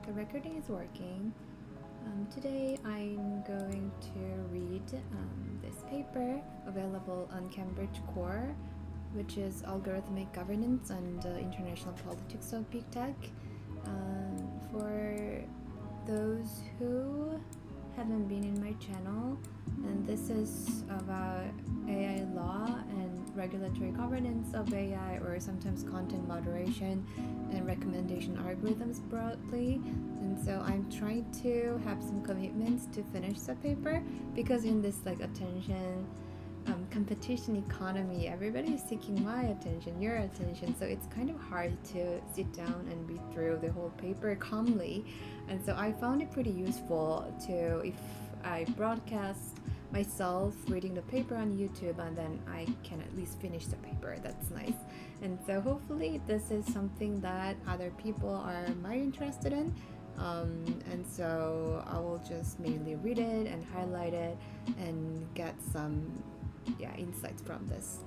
the recording is working. Today I'm going to read this paper available on Cambridge Core, which is Algorithmic Governance and International Politics of Big Tech. For those who haven't been in my channel, and this is about AI law and regulatory governance of AI, or sometimes content moderation and recommendation algorithms broadly. And so I'm trying to have some commitments to finish the paper, because in this attention competition economy, everybody is seeking my attention, your attention, so it's kind of hard to sit down and read through the whole paper calmly. And so I found it pretty useful to, if I broadcast myself reading the paper on YouTube, and then I can at least finish the paper. That's nice. And so hopefully this is something that other people are might interested in. And so I will just mainly read it and highlight it and get some insights from this.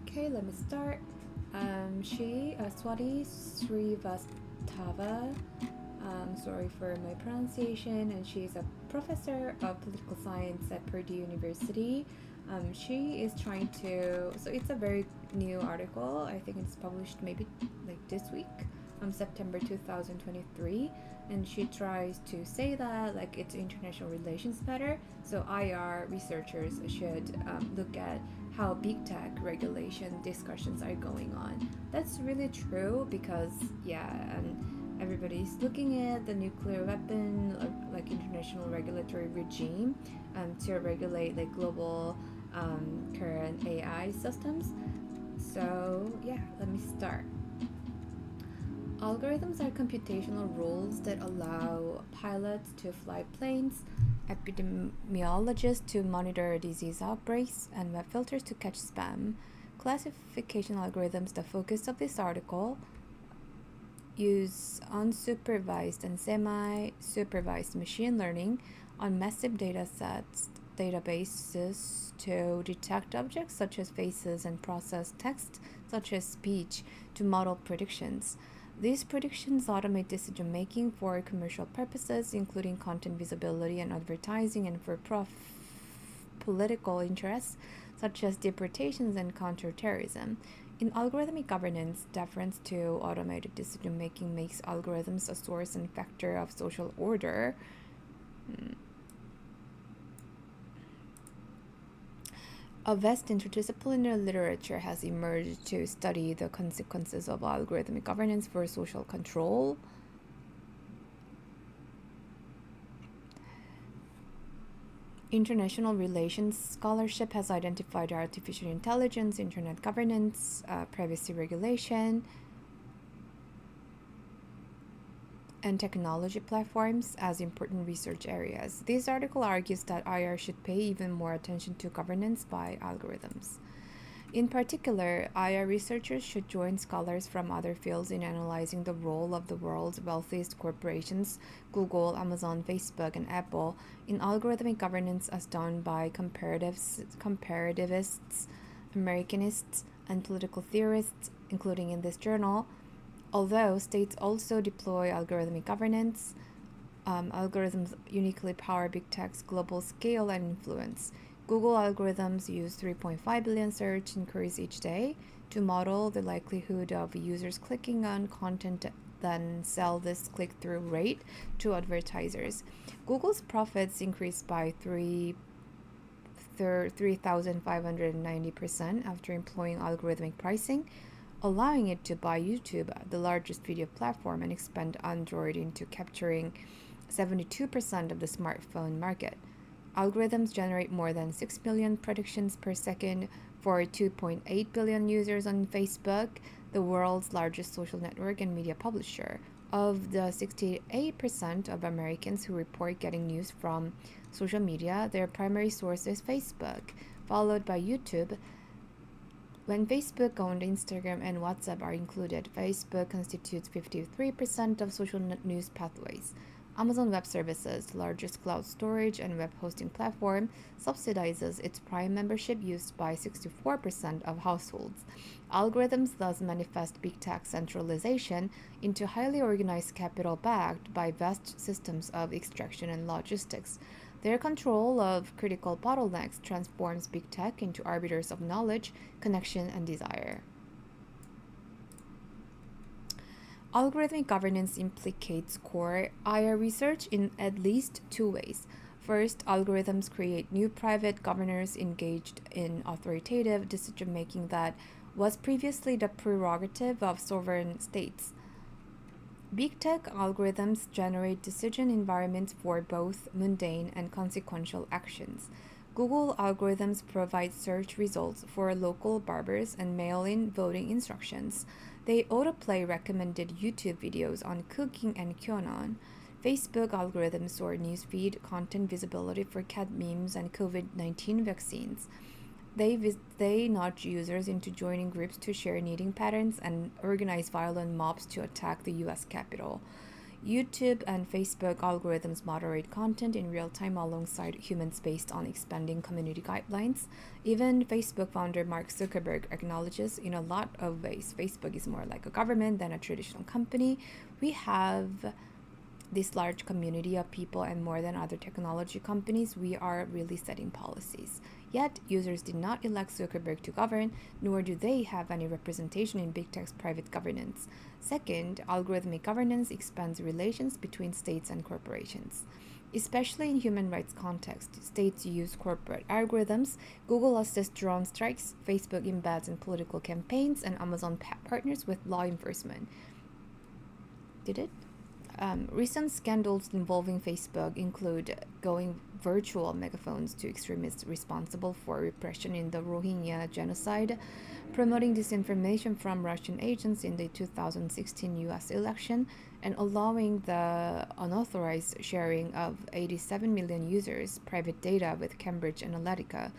Okay, let me start. Swati Srivastava, sorry for my pronunciation, and she's a professor of political science at Purdue University. She is trying to, so it's a very new article. I think it's published maybe this week, September 2023, and she tries to say that it's international relations matter, so IR researchers should look at how big tech regulation discussions are going on. That's really true, because everybody's looking at the nuclear weapon international regulatory regime to regulate global current AI systems. So let me start. Algorithms are computational rules that allow pilots to fly planes, epidemiologists to monitor disease outbreaks, and web filters to catch spam. Classification algorithms, the focus of this article, use unsupervised and semi-supervised machine learning on massive databases to detect objects such as faces and process text such as speech to model predictions. These predictions automate decision-making for commercial purposes, including content visibility and advertising, and for political interests, such as deportations and counterterrorism. In algorithmic governance, deference to automated decision-making makes algorithms a source and factor of social order. A vast interdisciplinary literature has emerged to study the consequences of algorithmic governance for social control. International relations scholarship has identified artificial intelligence, internet governance, privacy regulation, and technology platforms as important research areas. This article argues that IR should pay even more attention to governance by algorithms. In particular, IR researchers should join scholars from other fields in analyzing the role of the world's wealthiest corporations, Google, Amazon, Facebook, and Apple, in algorithmic governance as done by comparativists, Americanists, and political theorists, including in this journal. Although states also deploy algorithmic governance, algorithms uniquely power big tech's global scale and influence. Google algorithms use 3.5 billion search inquiries each day to model the likelihood of users clicking on content, then sell this click-through rate to advertisers. Google's profits increased by 3,590% after employing algorithmic pricing, allowing it to buy YouTube, the largest video platform, and expand Android into capturing 72% of the smartphone market. Algorithms generate more than 6 million predictions per second for 2.8 billion users on Facebook, the world's largest social network and media publisher. Of the 68% of Americans who report getting news from social media, their primary source is Facebook, followed by YouTube. When Facebook-owned Instagram and WhatsApp are included, Facebook constitutes 53% of social news pathways. Amazon Web Services, the largest cloud storage and web hosting platform, subsidizes its Prime membership used by 64% of households. Algorithms thus manifest big tech centralization into highly organized capital backed by vast systems of extraction and logistics. Their control of critical bottlenecks transforms big tech into arbiters of knowledge, connection, and desire. Algorithmic governance implicates core IR research in at least two ways. First, algorithms create new private governors engaged in authoritative decision making that was previously the prerogative of sovereign states. Big tech algorithms generate decision environments for both mundane and consequential actions. Google algorithms provide search results for local barbers and mail in voting instructions. They autoplay recommended YouTube videos on cooking and QAnon. Facebook algorithms sort newsfeed content visibility for cat memes and COVID 19 vaccines. They nudge users into joining groups to share knitting patterns and organize violent mobs to attack the US Capitol. YouTube and Facebook algorithms moderate content in real time alongside humans based on expanding community guidelines. Even Facebook founder Mark Zuckerberg acknowledges in a lot of ways Facebook is more like a government than a traditional company. We have this large community of people, and more than other technology companies, we are really setting policies. Yet, users did not elect Zuckerberg to govern, nor do they have any representation in big tech's private governance. Second, algorithmic governance expands relations between states and corporations. Especially in human rights context, states use corporate algorithms. Google assists drone strikes, Facebook embeds in political campaigns, and Amazon partners with law enforcement. Did it? Recent scandals involving Facebook include going virtual megaphones to extremists responsible for repression in the Rohingya genocide, promoting disinformation from Russian agents in the 2016 US election, and allowing the unauthorized sharing of 87 million users' private data with Cambridge Analytica,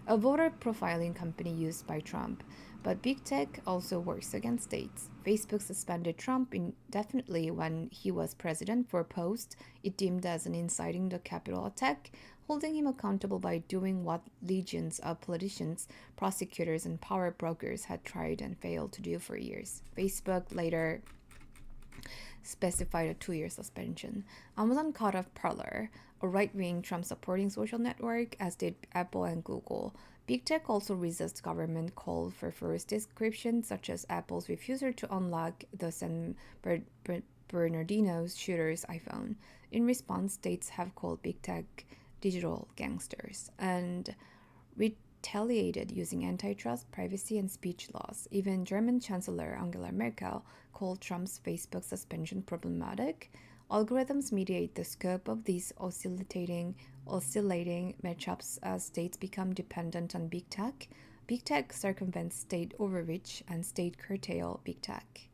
a voter profiling company used by Trump. But big tech also works against states. Facebook suspended Trump indefinitely when he was president for posts it deemed as an inciting the Capitol attack, holding him accountable by doing what legions of politicians, prosecutors, and power brokers had tried and failed to do for years. Facebook later specified a 2-year suspension. Amazon cut off Parler, a right-wing Trump-supporting social network, as did Apple and Google. Big tech also resists government call for first description, such as Apple's refusal to unlock the San Bernardino shooter's iPhone. In response, states have called big tech digital gangsters and retaliated using antitrust, privacy, and speech laws. Even German Chancellor Angela Merkel called Trump's Facebook suspension problematic. Algorithms mediate the scope of these oscillating matchups as states become dependent on big tech. Big tech circumvents state overreach and state curtail big tech.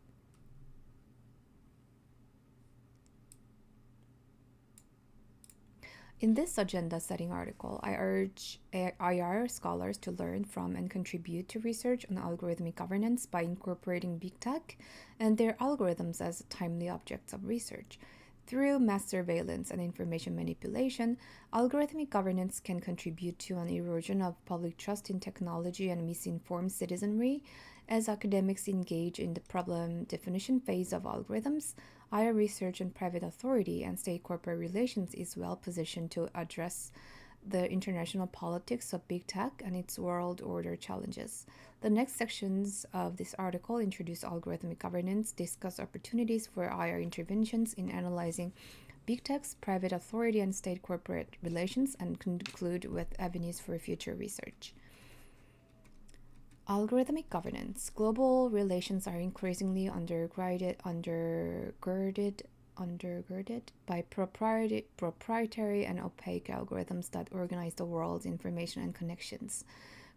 In this agenda-setting article, I urge IR scholars to learn from and contribute to research on algorithmic governance by incorporating big tech and their algorithms as timely objects of research. Through mass surveillance and information manipulation, algorithmic governance can contribute to an erosion of public trust in technology and misinformed citizenry. As academics engage in the problem definition phase of algorithms, IR research on private authority and state-corporate relations is well positioned to address the international politics of big tech and its world order challenges. The next sections of this article introduce algorithmic governance, discuss opportunities for IR interventions in analyzing big tech's private authority and state-corporate relations, and conclude with avenues for future research. Algorithmic governance. Global relations are increasingly undergirded by proprietary and opaque algorithms that organize the world's information and connections.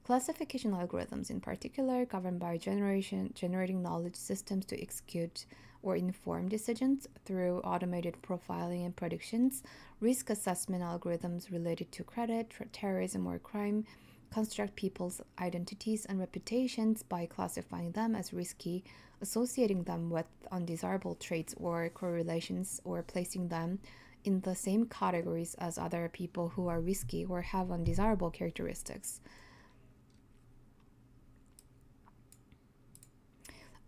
Classification algorithms, in particular, governed by generating knowledge systems to execute or inform decisions through automated profiling and predictions, risk assessment algorithms related to credit, terrorism, or crime, construct people's identities and reputations by classifying them as risky, associating them with undesirable traits or correlations, or placing them in the same categories as other people who are risky or have undesirable characteristics.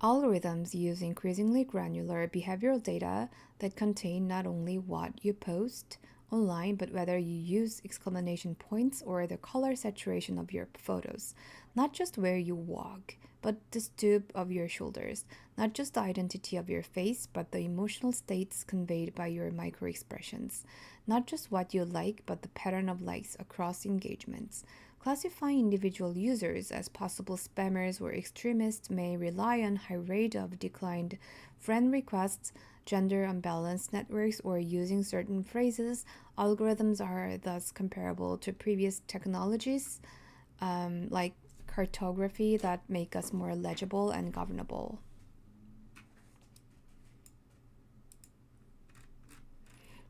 Algorithms use increasingly granular behavioral data that contain not only what you post online, but whether you use exclamation points or the color saturation of your photos, not just where you walk, but the stoop of your shoulders, not just the identity of your face, but the emotional states conveyed by your microexpressions, not just what you like, but the pattern of likes across engagements. Classifying individual users as possible spammers or extremists may rely on high rate of declined friend requests, gender unbalanced networks, or using certain phrases. Algorithms are thus comparable to previous technologies like cartography that make us more legible and governable.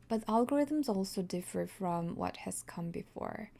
But algorithms also differ from what has come before.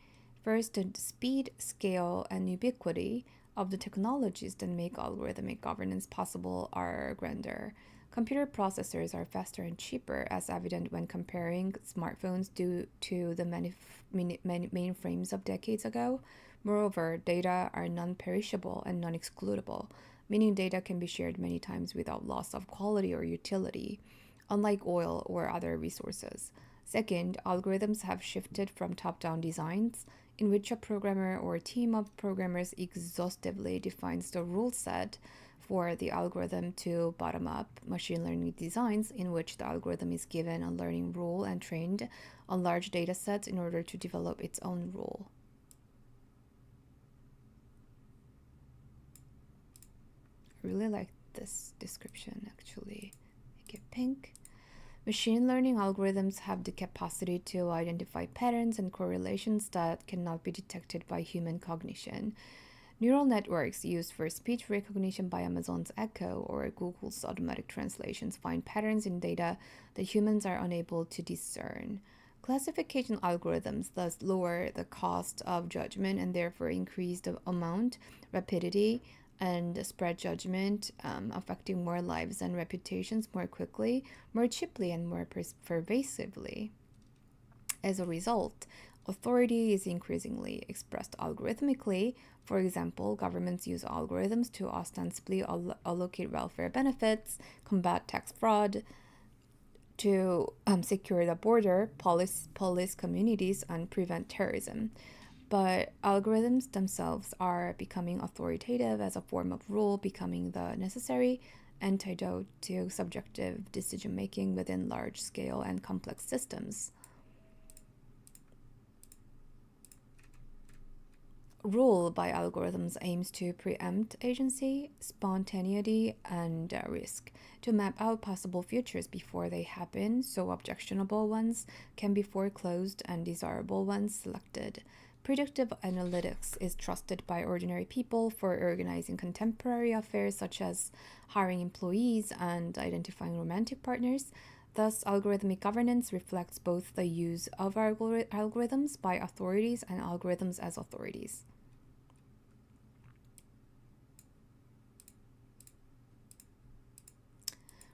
First, the speed, scale, and ubiquity of the technologies that make algorithmic governance possible are grander. Computer processors are faster and cheaper, as evident when comparing smartphones due to the mainframes of decades ago. Moreover, data are non perishable and non excludable, meaning data can be shared many times without loss of quality or utility, unlike oil or other resources. Second, algorithms have shifted from top down designs, in which a programmer or a team of programmers exhaustively defines the rule set for the algorithm, to bottom up machine learning designs, in which the algorithm is given a learning rule and trained on large data sets in order to develop its own rule. I really like this description actually. Make it pink. Machine learning algorithms have the capacity to identify patterns and correlations that cannot be detected by human cognition. Neural networks used for speech recognition by Amazon's Echo or Google's automatic translations find patterns in data that humans are unable to discern. Classification algorithms thus lower the cost of judgment and therefore increase the amount, rapidity, and spread judgment, affecting more lives and reputations more quickly, more cheaply, and more pervasively. As a result, authority is increasingly expressed algorithmically. For example, governments use algorithms to ostensibly allocate welfare benefits, combat tax fraud, to secure the border, police communities, and prevent terrorism. But algorithms themselves are becoming authoritative as a form of rule, becoming the necessary antidote to subjective decision making within large scale and complex systems. Rule by algorithms aims to preempt agency, spontaneity, and risk, to map out possible futures before they happen, so objectionable ones can be foreclosed and desirable ones selected. Predictive analytics is trusted by ordinary people for organizing contemporary affairs such as hiring employees and identifying romantic partners. Thus, algorithmic governance reflects both the use of algorithms by authorities and algorithms as authorities.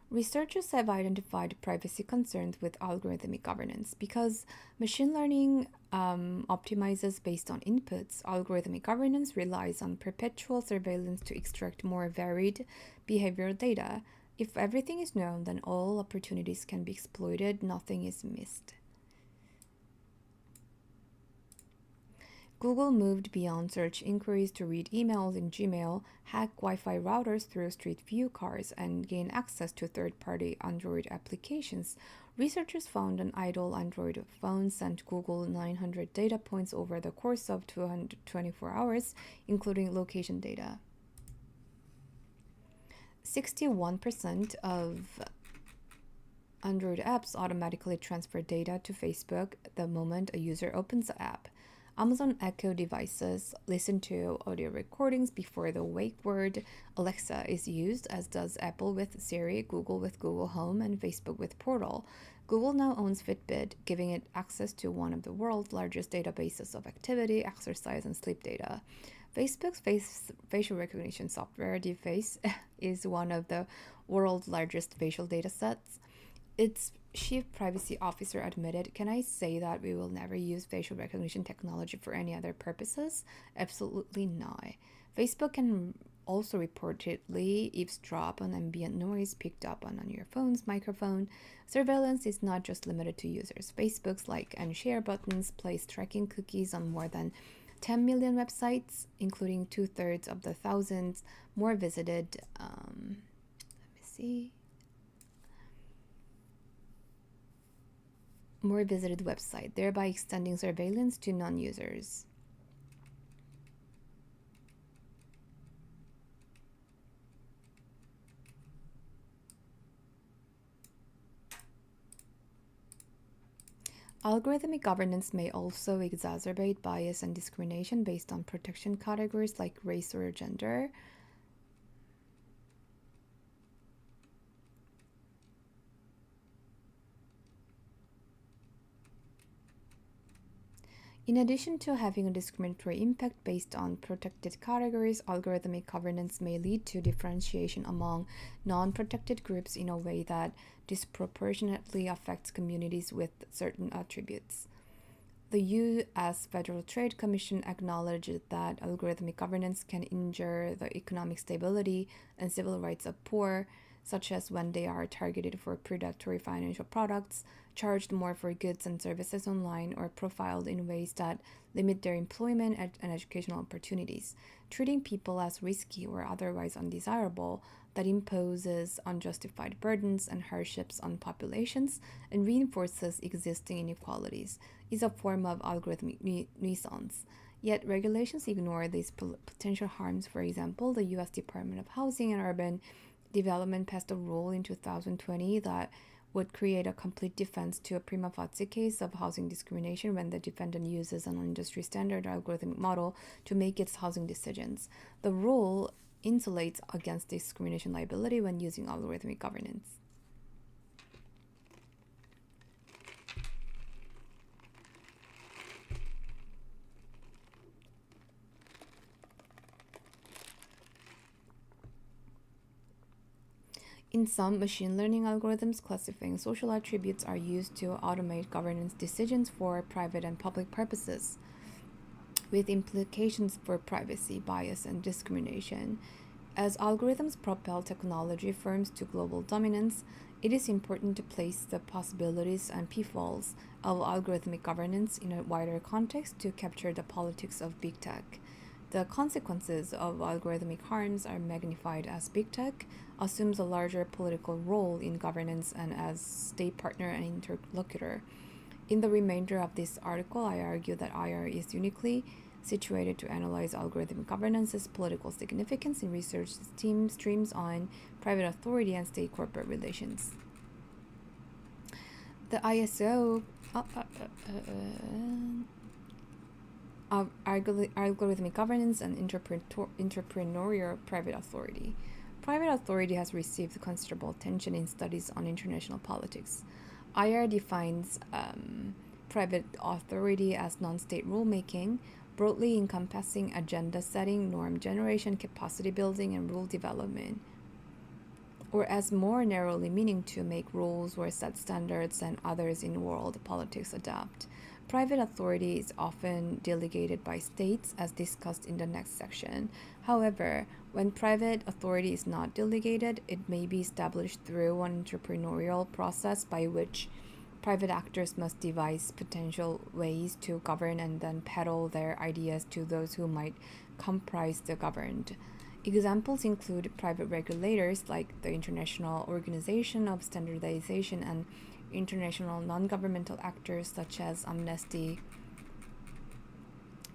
Researchers have identified privacy concerns with algorithmic governance because machine learning optimizes based on inputs. Algorithmic governance relies on perpetual surveillance to extract more varied behavioral data. If everything is known, then all opportunities can be exploited, nothing is missed. Google moved beyond search inquiries to read emails in Gmail, hack Wi-Fi routers through Street View cars, and gain access to third-party Android applications. Researchers found an idle Android phone sent Google 900 data points over the course of 224 hours, including location data. 61% of Android apps automatically transfer data to Facebook the moment a user opens the app. Amazon Echo devices listen to audio recordings before the wake word Alexa is used, as does Apple with Siri, Google with Google Home, and Facebook with Portal. Google now owns Fitbit, giving it access to one of the world's largest databases of activity, exercise, and sleep data. Facebook's facial recognition software, DeepFace, is one of the world's largest facial datasets. Its chief privacy officer admitted, "Can I say that we will never use facial recognition technology for any other purposes? Absolutely not." Facebook can also reportedly eavesdrop on ambient noise picked up on your phone's microphone. Surveillance is not just limited to users. Facebook's like and share buttons place tracking cookies on more than 10 million websites, including two-thirds of the thousands more visited. Let me see. More visited website, thereby extending surveillance to non-users. Algorithmic governance may also exacerbate bias and discrimination based on protection categories like race or gender. In addition to having a discriminatory impact based on protected categories, algorithmic governance may lead to differentiation among non-protected groups in a way that disproportionately affects communities with certain attributes. The U.S. Federal Trade Commission acknowledged that algorithmic governance can injure the economic stability and civil rights of poor, such as when they are targeted for predatory financial products, charged more for goods and services online, or profiled in ways that limit their employment and educational opportunities. Treating people as risky or otherwise undesirable that imposes unjustified burdens and hardships on populations and reinforces existing inequalities is a form of algorithmic nuisance. Yet regulations ignore these potential harms. For example, the U.S. Department of Housing and Urban Development passed a rule in 2020 that would create a complete defense to a prima facie case of housing discrimination when the defendant uses an industry standard algorithmic model to make its housing decisions. The rule insulates against discrimination liability when using algorithmic governance. In some machine learning algorithms, classifying social attributes are used to automate governance decisions for private and public purposes, with implications for privacy, bias, and discrimination. As algorithms propel technology firms to global dominance, it is important to place the possibilities and pitfalls of algorithmic governance in a wider context to capture the politics of big tech. The consequences of algorithmic harms are magnified as big tech assumes a larger political role in governance and as state partner and interlocutor. In the remainder of this article, I argue that IR is uniquely situated to analyze algorithmic governance's political significance in research streams on private authority and state corporate relations. The ISO of algorithmic governance and entrepreneurial private authority. Private authority has received considerable attention in studies on international politics. IR defines private authority as non-state rulemaking, broadly encompassing agenda setting, norm generation, capacity building, and rule development, or as more narrowly meaning to make rules or set standards and others in world politics adapt. Private authority is often delegated by states, as discussed in the next section. However, when private authority is not delegated, it may be established through an entrepreneurial process by which private actors must devise potential ways to govern and then peddle their ideas to those who might comprise the governed. Examples include private regulators like the International Organization of Standardization and international non-governmental actors such as Amnesty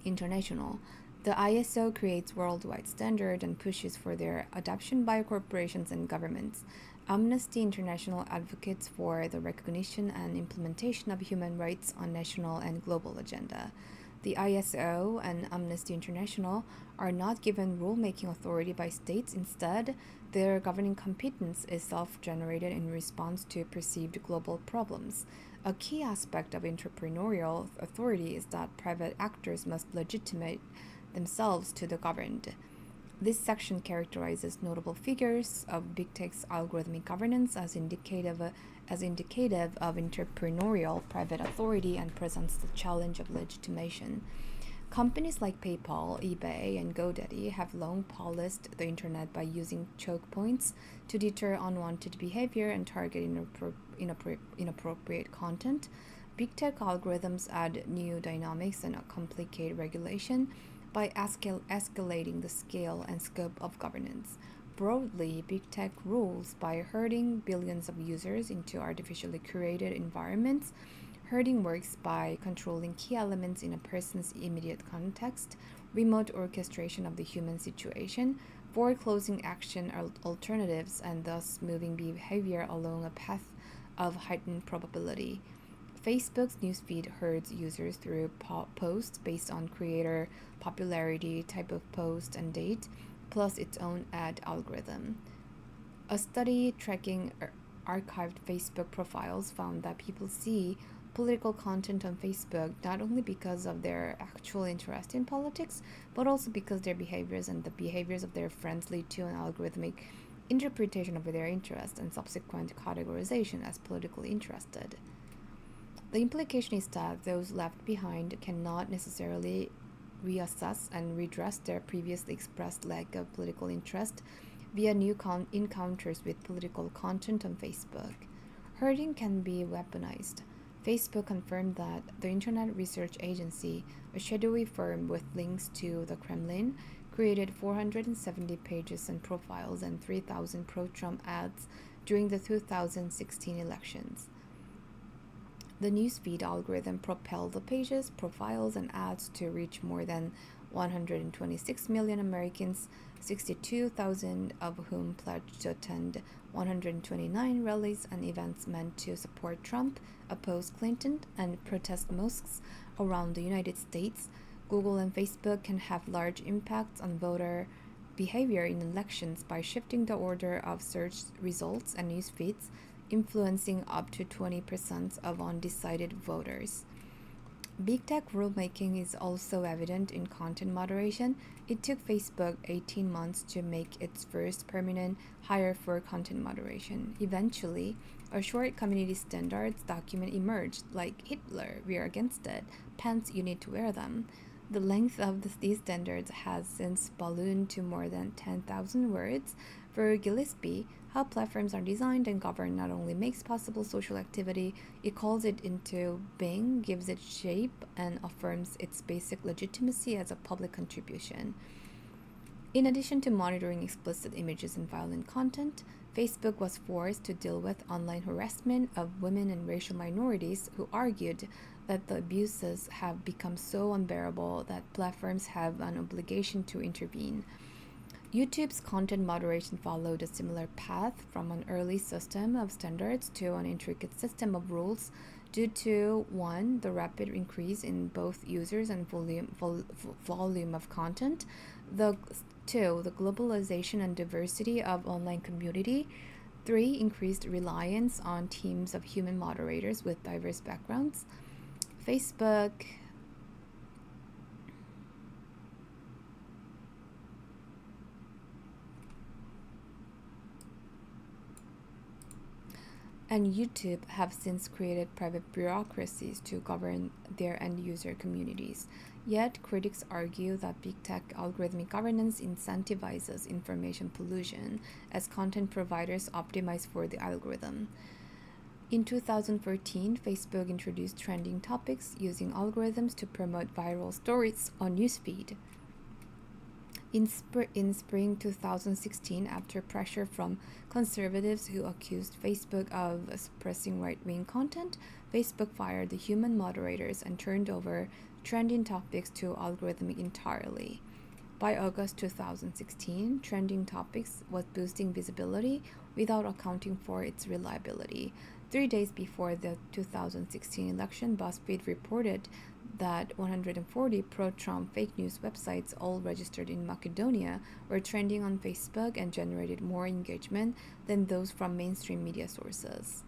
International. The ISO creates worldwide standards and pushes for their adoption by corporations and governments. Amnesty International advocates for the recognition and implementation of human rights on national and global agenda. The ISO and Amnesty International are not given rulemaking authority by states. Instead, their governing competence is self-generated in response to perceived global problems. A key aspect of entrepreneurial authority is that private actors must legitimate themselves to the governed. This section characterizes notable figures of big tech's algorithmic governance as indicative of entrepreneurial private authority and presents the challenge of legitimation. Companies like PayPal, eBay, and GoDaddy have long policed the internet by using choke points to deter unwanted behavior and target inappropriate content. Big tech algorithms add new dynamics and complicate regulation by escalating the scale and scope of governance. Broadly, big tech rules by herding billions of users into artificially curated environments. Herding works by controlling key elements in a person's immediate context, remote orchestration of the human situation, foreclosing action alternatives, and thus moving behavior along a path of heightened probability. Facebook's newsfeed herds users through posts based on creator popularity, type of post, and date, plus its own ad algorithm. A study tracking archived Facebook profiles found that people see political content on Facebook not only because of their actual interest in politics, but also because their behaviors and the behaviors of their friends lead to an algorithmic interpretation of their interest and subsequent categorization as politically interested. The implication is that those left behind cannot necessarily reassess and redress their previously expressed lack of political interest via new encounters with political content on Facebook. Herding can be weaponized. Facebook confirmed that the Internet Research Agency, a shadowy firm with links to the Kremlin, created 470 pages and profiles and 3,000 pro-Trump ads during the 2016 elections. The newsfeed algorithm propelled the pages, profiles, and ads to reach more than 126 million Americans, 62,000 of whom pledged to attend 129 rallies and events meant to support Trump, oppose Clinton, and protest mosques around the United States. Google and Facebook can have large impacts on voter behavior in elections by shifting the order of search results and news feeds, influencing up to 20% of undecided voters. Big tech rulemaking is also evident in content moderation. It took Facebook 18 months to make its first permanent hire for content moderation. Eventually, a short community standards document emerged, like Hitler, we're against it, pants, you need to wear them. The length of these standards has since ballooned to more than 10,000 words. For Gillespie, how platforms are designed and governed not only makes possible social activity, it calls it into being, gives it shape, and affirms its basic legitimacy as a public contribution. In addition to monitoring explicit images and violent content, Facebook was forced to deal with online harassment of women and racial minorities who argued that the abuses have become so unbearable that platforms have an obligation to intervene. YouTube's content moderation followed a similar path from an early system of standards to an intricate system of rules due to 1. The rapid increase in both users and volume of content, 2. The globalization and diversity of online community, 3. Increased reliance on teams of human moderators with diverse backgrounds. Facebook and YouTube have since created private bureaucracies to govern their end-user communities. Yet, critics argue that big tech algorithmic governance incentivizes information pollution as content providers optimize for the algorithm. In 2014, Facebook introduced trending topics using algorithms to promote viral stories on newsfeed. In spring 2016, after pressure from conservatives who accused Facebook of suppressing right-wing content, Facebook fired the human moderators and turned over trending topics to algorithmic entirely. By August 2016, trending topics was boosting visibility without accounting for its reliability. 3 days before the 2016 election, BuzzFeed reported that 140 pro-Trump fake news websites, all registered in Macedonia, were trending on Facebook and generated more engagement than those from mainstream media sources.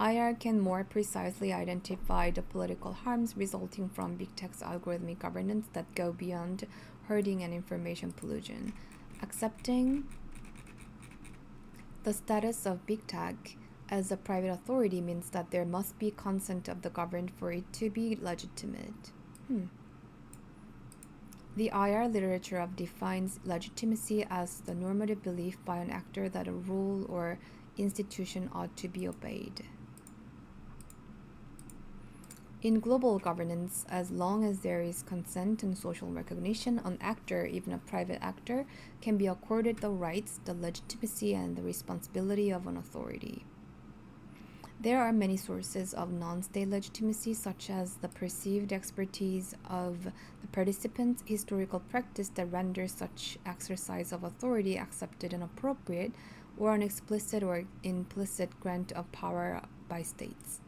IR can more precisely identify the political harms resulting from big tech's algorithmic governance that go beyond herding and information pollution. Accepting the status of big tech as a private authority means that there must be consent of the governed for it to be legitimate. The IR literature defines legitimacy as the normative belief by an actor that a rule or institution ought to be obeyed. In global governance, as long as there is consent and social recognition, an actor, even a private actor, can be accorded the rights, the legitimacy, and the responsibility of an authority. There are many sources of non-state legitimacy, such as the perceived expertise of the participants, historical practice that renders such exercise of authority accepted and appropriate, or an explicit or implicit grant of power by states.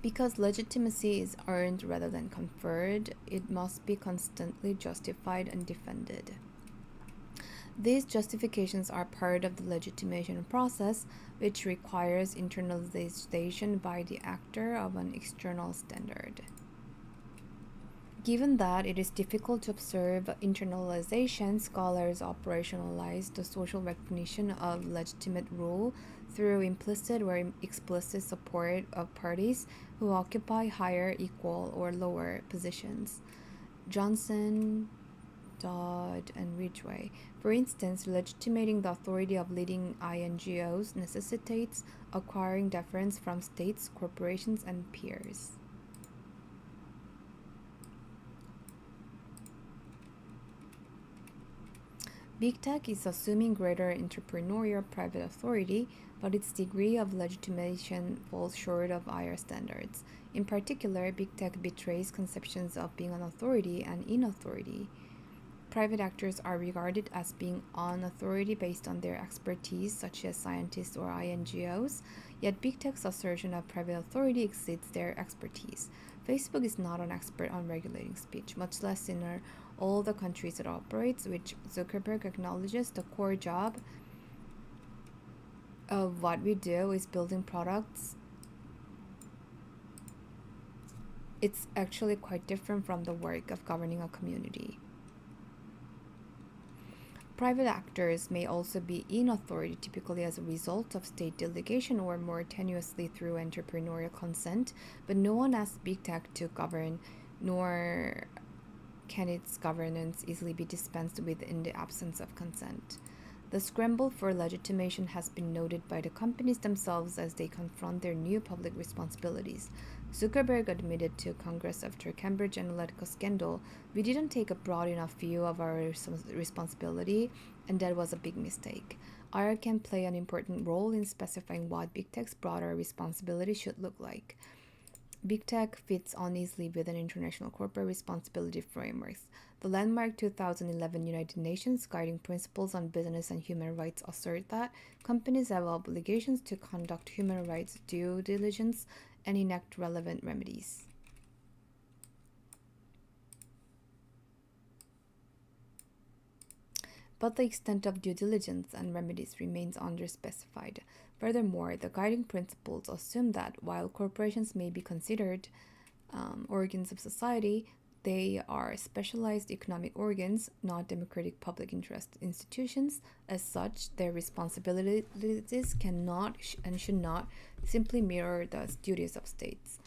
Because legitimacy is earned rather than conferred, it must be constantly justified and defended. These justifications are part of the legitimation process, which requires internalization by the actor of an external standard. Given that it is difficult to observe internalization, scholars operationalize the social recognition of legitimate rule through implicit or explicit support of parties who occupy higher, equal, or lower positions. Johnson, Dodd, and Ridgway. For instance, legitimating the authority of leading INGOs necessitates acquiring deference from states, corporations, and peers. Big tech is assuming greater entrepreneurial private authority, but its degree of legitimation falls short of IR standards. In particular, big tech betrays conceptions of being an authority and in authority. Private actors are regarded as being on authority based on their expertise, such as scientists or INGOs, yet big tech's assertion of private authority exceeds their expertise. Facebook is not an expert on regulating speech, much less in all the countries it operates, which Zuckerberg acknowledges the core job of what we do is building products. It's actually quite different from the work of governing a community. Private actors may also be in authority, typically as a result of state delegation or more tenuously through entrepreneurial consent, but no one asks big tech to govern, nor can its governance easily be dispensed with in the absence of consent. The scramble for legitimation has been noted by the companies themselves as they confront their new public responsibilities. Zuckerberg admitted to Congress after Cambridge Analytica scandal, "We didn't take a broad enough view of our responsibility, and that was a big mistake." IR can play an important role in specifying what big tech's broader responsibility should look like. Big tech fits uneasily within international corporate responsibility frameworks. The landmark 2011 United Nations Guiding Principles on Business and Human Rights assert that companies have obligations to conduct human rights due diligence and enact relevant remedies. But the extent of due diligence and remedies remains underspecified. Furthermore, the guiding principles assume that while corporations may be considered organs of society, they are specialized economic organs, not democratic public interest institutions. As such, their responsibilities cannot and should not simply mirror the duties of states.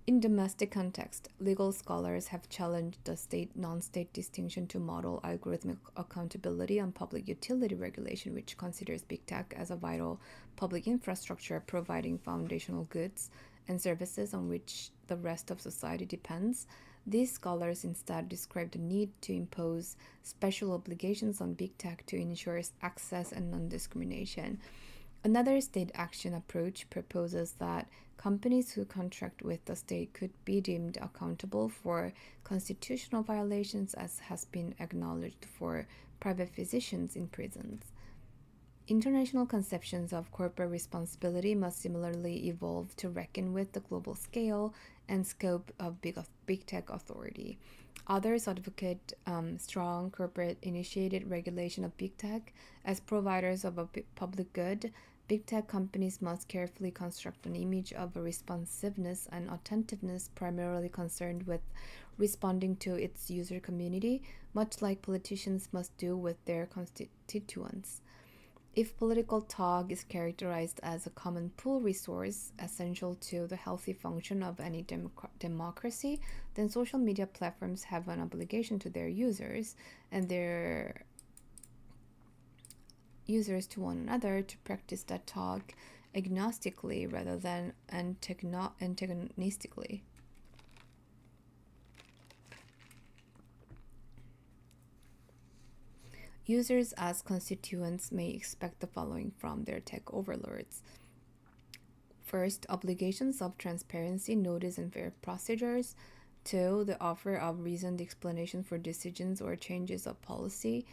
In domestic context, legal scholars have challenged the state-non-state distinction to model algorithmic accountability on public utility regulation, which considers big tech as a vital public infrastructure providing foundational goods and services on which the rest of society depends. These scholars instead describe the need to impose special obligations on big tech to ensure access and non-discrimination. Another state action approach proposes that companies who contract with the state could be deemed accountable for constitutional violations, as has been acknowledged for private physicians in prisons. International conceptions of corporate responsibility must similarly evolve to reckon with the global scale and scope of big tech authority. Others advocate strong corporate initiated regulation of big tech as providers of a public good. Big tech companies must carefully construct an image of a responsiveness and attentiveness primarily concerned with responding to its user community, much like politicians must do with their constituents. If political talk is characterized as a common pool resource essential to the healthy function of any democracy, then social media platforms have an obligation to their users and their users to one another to practice that talk agnostically rather than antagonistically. Users as constituents may expect the following from their tech overlords. First, obligations of transparency, notice, and fair procedures. Two, the offer of reasoned explanation for decisions or changes of policy.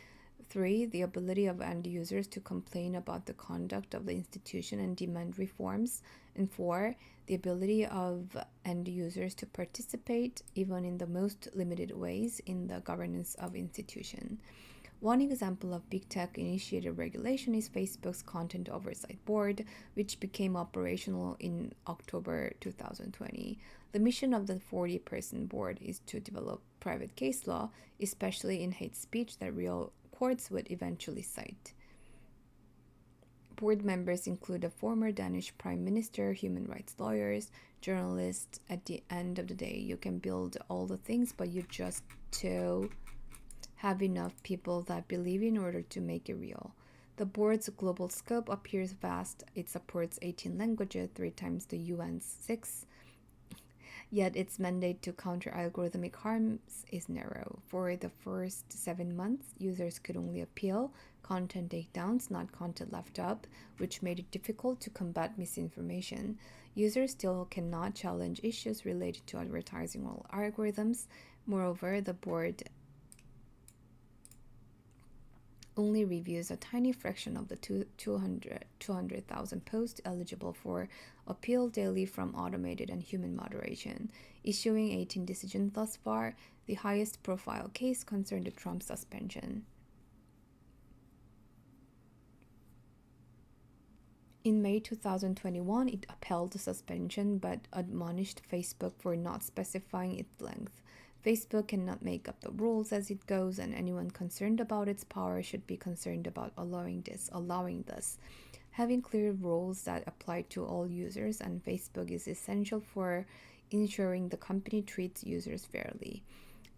Three, the ability of end users to complain about the conduct of the institution and demand reforms. And four, the ability of end users to participate, even in the most limited ways, in the governance of institution. One example of big tech initiated regulation is Facebook's Content Oversight Board, which became operational in October 2020. The mission of the 40-person board is to develop private case law, especially in hate speech that real courts would eventually cite. Board members include a former Danish prime minister, human rights lawyers, journalists. At the end of the day, you can build all the things, but you just to have enough people that believe in order to make it real. The board's global scope appears vast. It supports 18 languages, 3 times the UN's 6. Yet its mandate to counter algorithmic harms is narrow. For the first 7 months, users could only appeal content takedowns, not content left up, which made it difficult to combat misinformation. Users still cannot challenge issues related to advertising or algorithms. Moreover, the board only reviews a tiny fraction of the 200,000 posts eligible for appeal daily from automated and human moderation, issuing 18 decisions thus far. The highest profile case concerned the Trump suspension. In May 2021, it upheld the suspension but admonished Facebook for not specifying its length. Facebook cannot make up the rules as it goes, and anyone concerned about its power should be concerned about allowing this. Having clear rules that apply to all users and Facebook is essential for ensuring the company treats users fairly.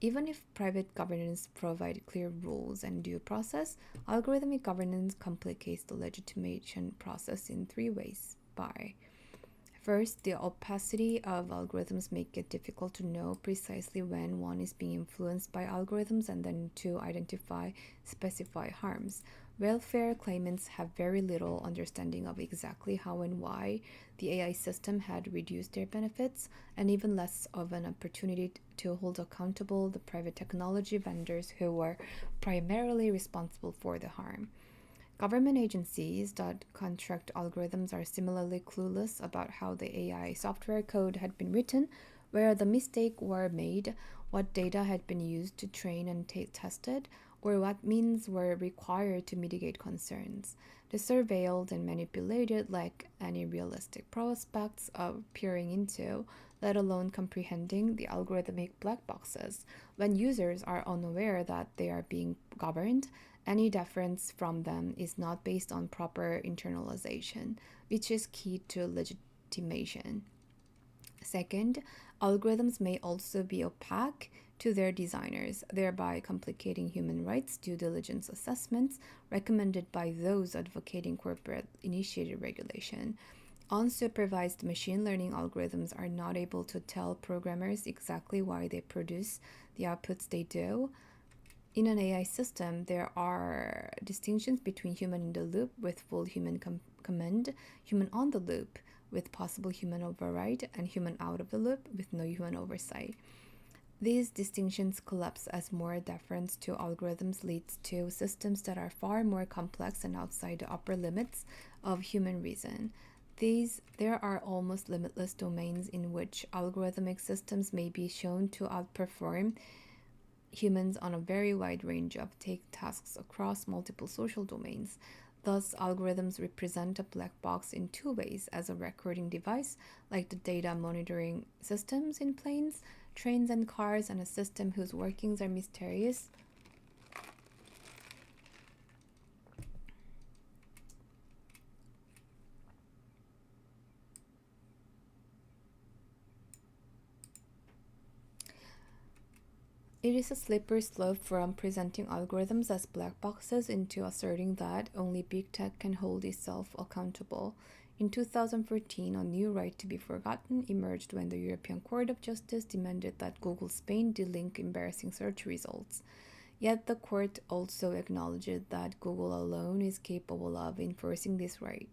Even if private governance provides clear rules and due process, algorithmic governance complicates the legitimation process in 3 ways. First, the opacity of algorithms make it difficult to know precisely when one is being influenced by algorithms and then to specify harms. Welfare claimants have very little understanding of exactly how and why the AI system had reduced their benefits, and even less of an opportunity to hold accountable the private technology vendors who were primarily responsible for the harm. Government agencies that contract algorithms are similarly clueless about how the AI software code had been written, where the mistakes were made, what data had been used to train and tested, or what means were required to mitigate concerns. The surveilled and manipulated lack any realistic prospects of peering into, let alone comprehending, the algorithmic black boxes. When users are unaware that they are being governed, any deference from them is not based on proper internalization, which is key to legitimation. Second, algorithms may also be opaque to their designers, thereby complicating human rights due diligence assessments recommended by those advocating corporate initiated regulation. Unsupervised machine learning algorithms are not able to tell programmers exactly why they produce the outputs they do. In an AI system, there are distinctions between human in the loop with full human recommend, human on the loop with possible human override, and human out of the loop with no human oversight. These distinctions collapse as more deference to algorithms leads to systems that are far more complex and outside the upper limits of human reason. There are almost limitless domains in which algorithmic systems may be shown to outperform humans on a very wide range of tasks across multiple social domains. Thus, algorithms represent a black box in two ways: as a recording device, like the data monitoring systems in planes, trains, and cars, and a system whose workings are mysterious. It is a slippery slope from presenting algorithms as black boxes into asserting that only big tech can hold itself accountable. In 2014, a new right to be forgotten emerged when the European Court of Justice demanded that Google Spain delink embarrassing search results. Yet the court also acknowledged that Google alone is capable of enforcing this right.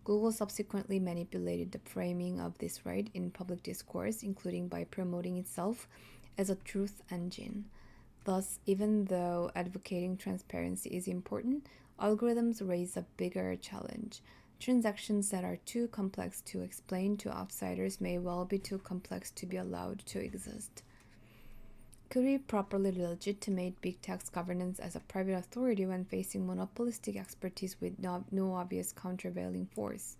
Google subsequently manipulated the framing of this right in public discourse, including by promoting itself as a truth engine. Thus, even though advocating transparency is important, algorithms raise a bigger challenge. Transactions that are too complex to explain to outsiders may well be too complex to be allowed to exist. Could we properly legitimate big tech's governance as a private authority when facing monopolistic expertise with no obvious countervailing force?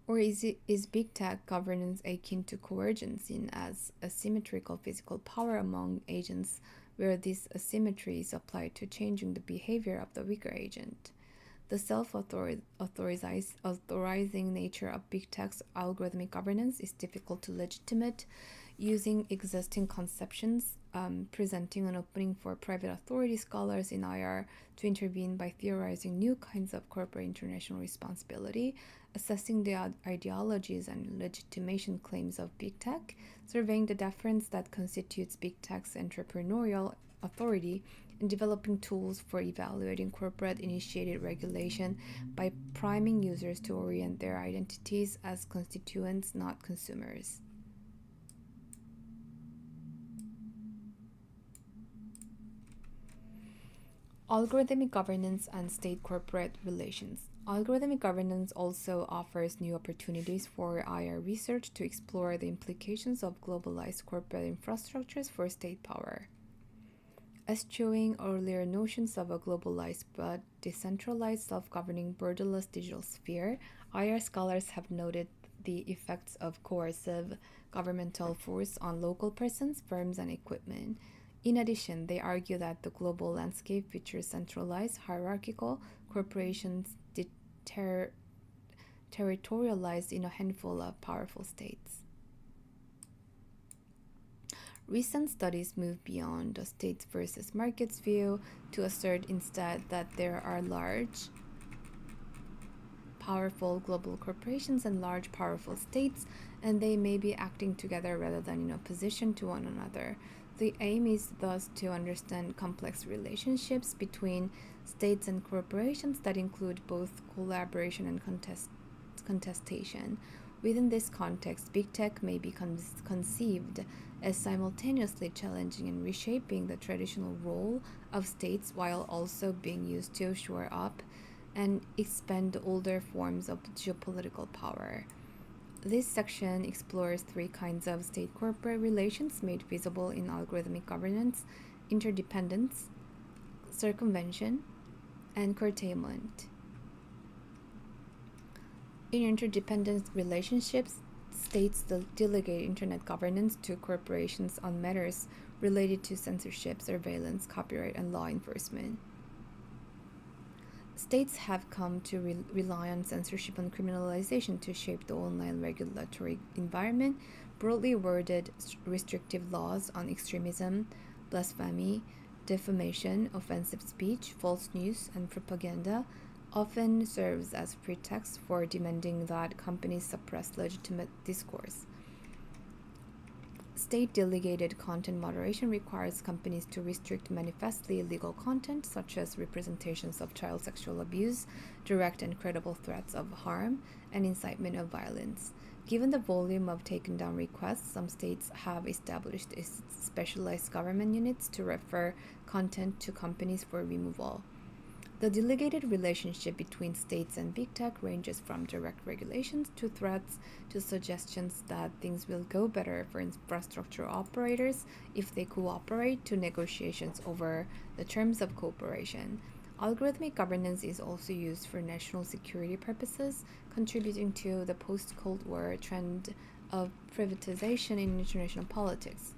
Or is big tech governance akin to coercion, seen as asymmetrical physical power among agents, where this asymmetry is applied to changing the behavior of the weaker agent? The self-authorizing nature of big tech's algorithmic governance is difficult to legitimate using existing conceptions, presenting an opening for private authority scholars in IR to intervene by theorizing new kinds of corporate international responsibility, assessing the ideologies and legitimation claims of big tech, surveying the deference that constitutes big tech's entrepreneurial authority, and developing tools for evaluating corporate-initiated regulation by priming users to orient their identities as constituents, not consumers. Algorithmic governance and state-corporate relations. Algorithmic governance also offers new opportunities for IR research to explore the implications of globalized corporate infrastructures for state power. Eschewing earlier notions of a globalized but decentralized, self-governing, borderless digital sphere, IR scholars have noted the effects of coercive governmental force on local persons, firms, and equipment. In addition, they argue that the global landscape features centralized, hierarchical corporations territorialized in a handful of powerful states. Recent studies move beyond the states versus markets view to assert instead that there are large, powerful global corporations and large, powerful states, and they may be acting together rather than in opposition to one another. The aim is thus to understand complex relationships between states and corporations that include both collaboration and contestation. Within this context, big tech may be conceived as simultaneously challenging and reshaping the traditional role of states while also being used to shore up and expand the older forms of geopolitical power. This section explores three kinds of state-corporate relations made visible in algorithmic governance: interdependence, circumvention, and curtailment. In interdependent relationships, states delegate internet governance to corporations on matters related to censorship, surveillance, copyright, and law enforcement. States have come to rely on censorship and criminalization to shape the online regulatory environment. Broadly worded restrictive laws on extremism, blasphemy, defamation, offensive speech, false news, and propaganda often serves as pretext for demanding that companies suppress legitimate discourse. State delegated content moderation requires companies to restrict manifestly illegal content, such as representations of child sexual abuse, direct and credible threats of harm, and incitement of violence. Given the volume of taken down requests, some states have established specialized government units to refer content to companies for removal. The delegated relationship between states and big tech ranges from direct regulations to threats to suggestions that things will go better for infrastructure operators if they cooperate to negotiations over the terms of cooperation. Algorithmic governance is also used for national security purposes, contributing to the post Cold War trend of privatization in international politics.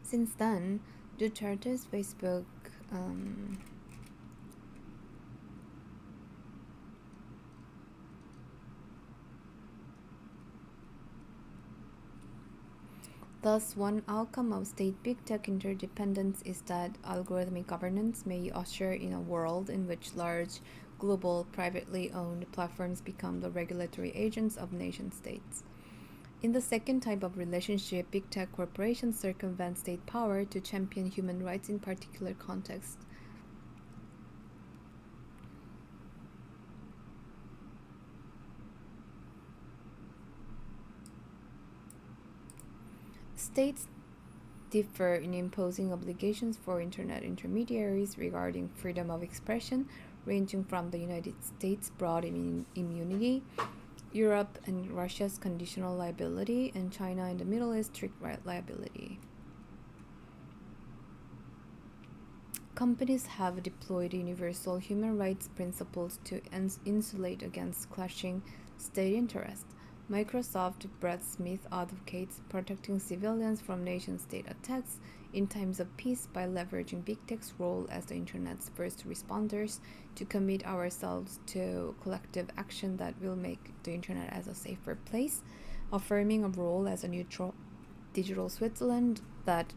Since then, Duterte's Facebook Thus, one outcome of state big tech interdependence is that algorithmic governance may usher in a world in which large, global, privately owned platforms become the regulatory agents of nation states. In the second type of relationship, big tech corporations circumvent state power to champion human rights in particular contexts. States differ in imposing obligations for internet intermediaries regarding freedom of expression, ranging from the United States' broad immunity, Europe and Russia's conditional liability, and China and the Middle East strict liability. Companies have deployed universal human rights principles to insulate against clashing state interests. Microsoft Brad Smith advocates protecting civilians from nation-state attacks in times of peace by leveraging big tech's role as the internet's first responders to commit ourselves to collective action that will make the internet as a safer place, affirming a role as a neutral digital Switzerland that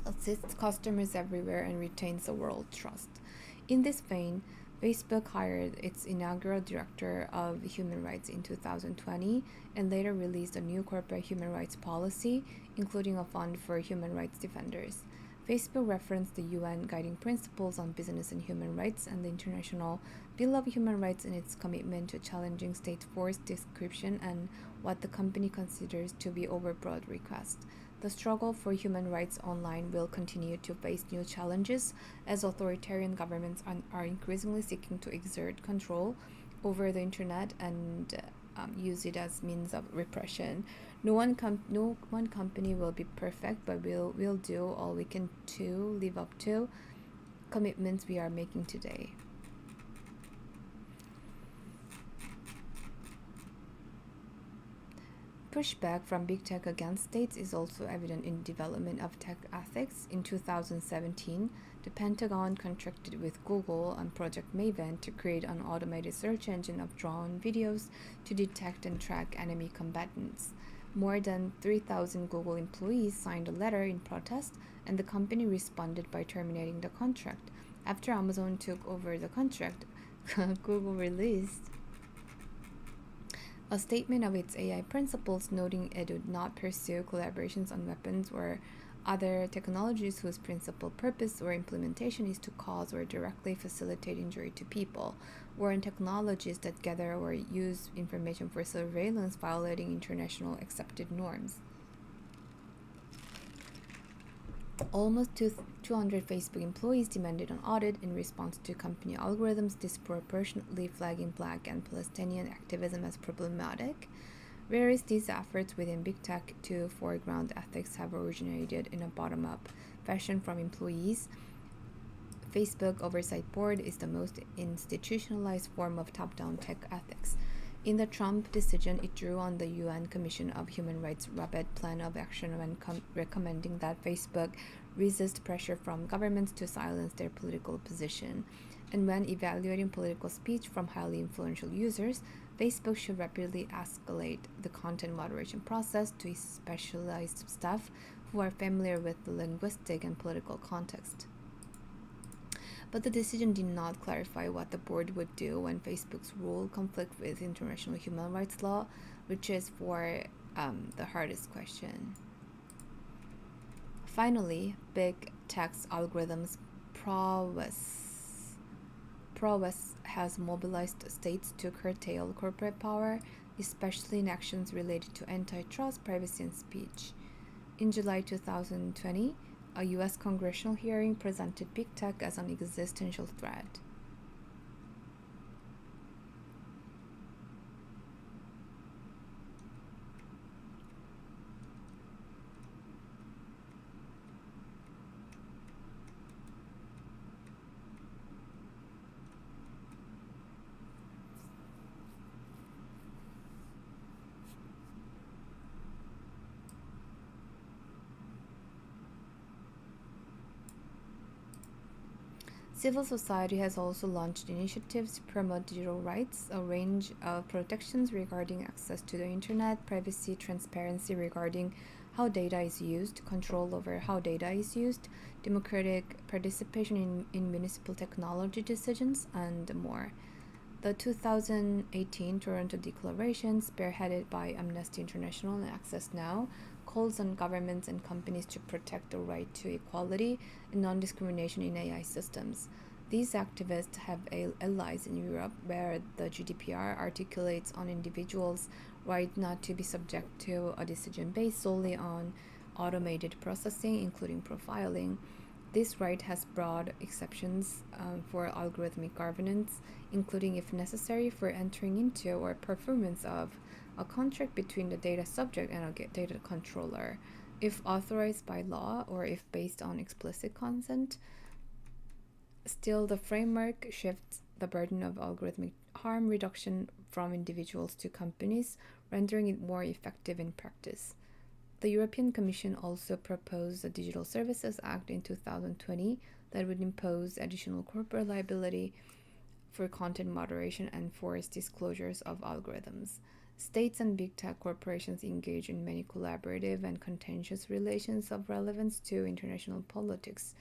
assists customers everywhere and retains the world trust. In this vein, Facebook hired its inaugural director of human rights in 2020 and later released a new corporate human rights policy, including a fund for human rights defenders. Facebook referenced the UN Guiding Principles on Business and Human Rights and the International Bill of Human Rights in its commitment to challenging state-forced description and what the company considers to be overbroad requests. The struggle for human rights online will continue to face new challenges as authoritarian governments are increasingly seeking to exert control over the internet and use it as means of repression. No one company will be perfect, but we'll do all we can to live up to commitments we are making today. Pushback from big tech against states is also evident in development of tech ethics. In 2017, the Pentagon contracted with Google on Project Maven to create an automated search engine of drone videos to detect and track enemy combatants. More than 3,000 Google employees signed a letter in protest, and the company responded by terminating the contract. After Amazon took over the contract, Google released a statement of its AI principles, noting it would not pursue collaborations on weapons or other technologies whose principal purpose or implementation is to cause or directly facilitate injury to people, or in technologies that gather or use information for surveillance violating international accepted norms. Almost 200 Facebook employees demanded an audit in response to company algorithms disproportionately flagging Black and Palestinian activism as problematic. Whereas these efforts within big tech to foreground ethics have originated in a bottom-up fashion from employees, Facebook Oversight Board is the most institutionalized form of top-down tech ethics. In the Trump decision, it drew on the UN Commission of Human Rights' rapid plan of action when recommending that Facebook resist pressure from governments to silence their political position. And when evaluating political speech from highly influential users, Facebook should rapidly escalate the content moderation process to specialized staff who are familiar with the linguistic and political context. But the decision did not clarify what the board would do when Facebook's rule conflict with international human rights law, which is for the hardest question. Finally, big tech's algorithms prowess has mobilized states to curtail corporate power, especially in actions related to antitrust, privacy, and speech. In July 2020, a US congressional hearing presented big tech as an existential threat. Civil society has also launched initiatives to promote digital rights, a range of protections regarding access to the internet, privacy, transparency regarding how data is used, control over how data is used, democratic participation in municipal technology decisions, and more. The 2018 Toronto Declaration, spearheaded by Amnesty International and Access Now, calls on governments and companies to protect the right to equality and non-discrimination in AI systems. These activists have allies in Europe, where the GDPR articulates on individuals' right not to be subject to a decision based solely on automated processing, including profiling. This right has broad exceptions for algorithmic governance, including, if necessary, for entering into or performance of a contract between the data subject and a data controller, if authorized by law or if based on explicit consent. Still, the framework shifts the burden of algorithmic harm reduction from individuals to companies, rendering it more effective in practice. The European Commission also proposed a Digital Services Act in 2020 that would impose additional corporate liability for content moderation and forced disclosures of algorithms. States and big tech corporations engage in many collaborative and contentious relations of relevance to international politics.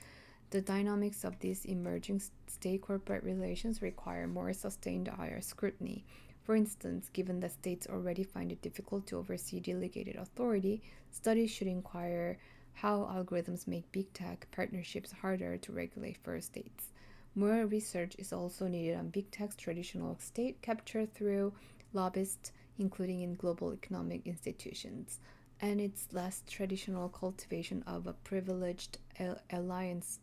The dynamics of these emerging state-corporate relations require more sustained IR scrutiny. For instance, given that states already find it difficult to oversee delegated authority, studies should inquire how algorithms make big tech partnerships harder to regulate for states. More research is also needed on big tech's traditional state capture through lobbyists, including in global economic institutions, and its less traditional cultivation of a privileged alliance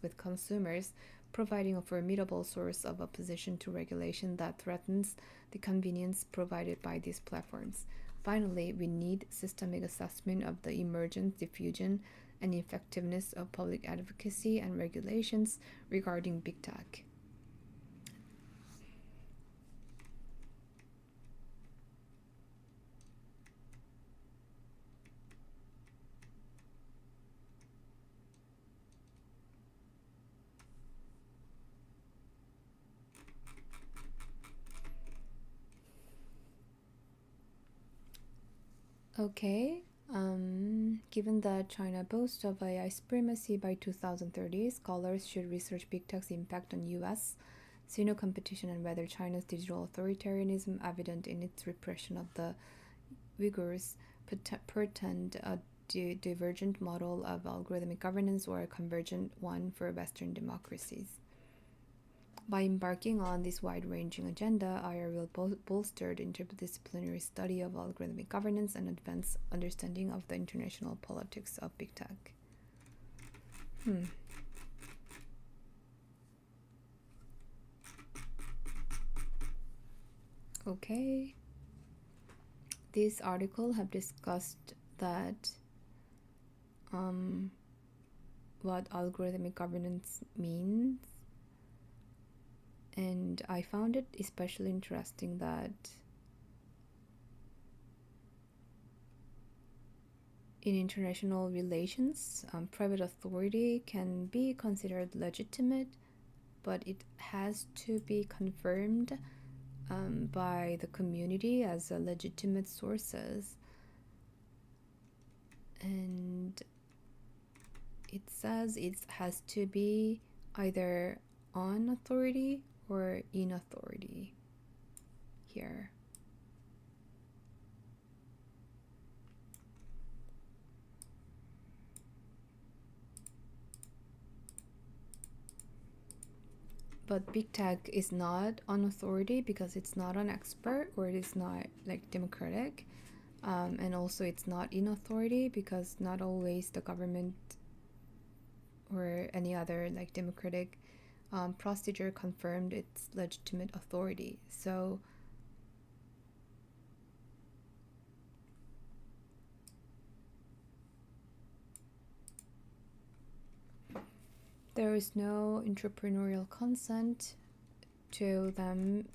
with consumers, providing a formidable source of opposition to regulation that threatens the convenience provided by these platforms. Finally, we need systemic assessment of the emergence, diffusion, and effectiveness of public advocacy and regulations regarding big tech. Okay, given that China boasts of AI supremacy by 2030, scholars should research big tech's impact on US Sino competition and whether China's digital authoritarianism, evident in its repression of the Uyghurs, portend a divergent model of algorithmic governance or a convergent one for Western democracies. By embarking on this wide-ranging agenda, IR will bolster the interdisciplinary study of algorithmic governance and advance understanding of the international politics of big tech. Okay. This article have discussed that what algorithmic governance means, and I found it especially interesting that in international relations, private authority can be considered legitimate, but it has to be confirmed by the community as a legitimate sources. And it says it has to be either on authority or in authority here. But big tech is not on authority because it's not an expert, or it is not like democratic, and also it's not in authority because not always the government or any other like democratic procedure confirmed its legitimate authority. So there is no entrepreneurial consent to them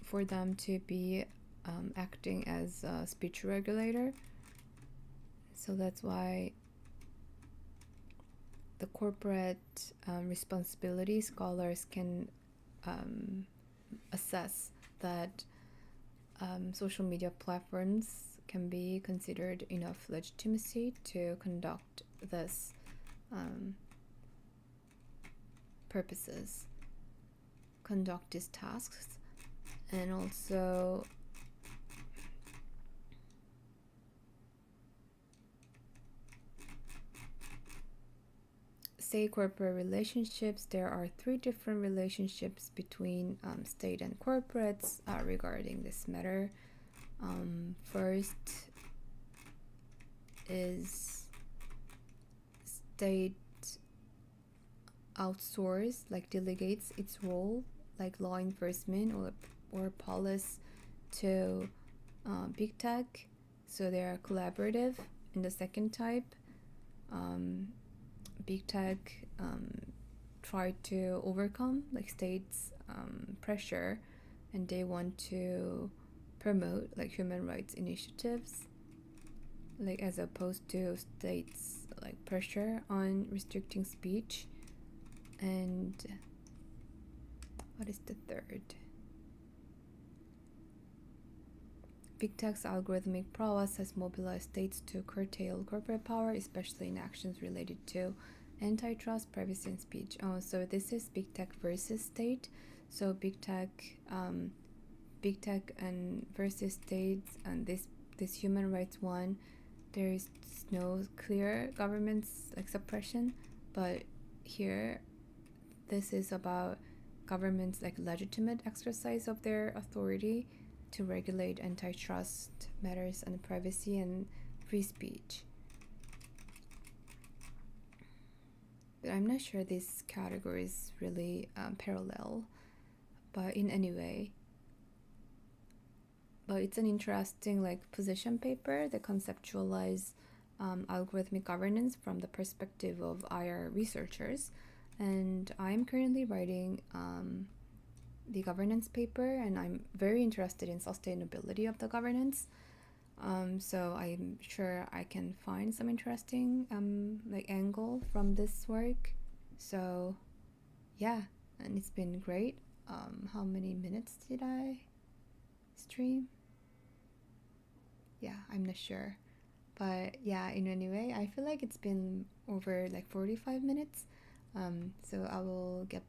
for them to be acting as a speech regulator. So that's why the corporate responsibility scholars can assess that social media platforms can be considered enough legitimacy to conduct this purposes, conduct these tasks, and also say corporate relationships. There are 3 different relationships between state and corporates regarding this matter. First is state outsource, like delegates its role, like law enforcement or police, to big tech, so they are collaborative. In the second type, big tech try to overcome like states pressure, and they want to promote like human rights initiatives, like as opposed to states like pressure on restricting speech. And what is the third? Big tech's algorithmic prowess has mobilized states to curtail corporate power, especially in actions related to antitrust, privacy, and speech. Oh, so this is big tech versus state. So big tech and versus states, and this human rights one, there is no clear government's like suppression, but here this is about government's like legitimate exercise of their authority to regulate antitrust matters and privacy and free speech. But I'm not sure these categories really parallel, but in any way. But it's an interesting like position paper that conceptualize algorithmic governance from the perspective of IR researchers. And I'm currently writing the governance paper, and I'm very interested in sustainability of the governance. So I'm sure I can find some interesting like angle from this work. So yeah, and it's been great. How many minutes did I stream? Yeah, I'm not sure. But yeah, in any way, I feel like it's been over like 45 minutes. So I will get back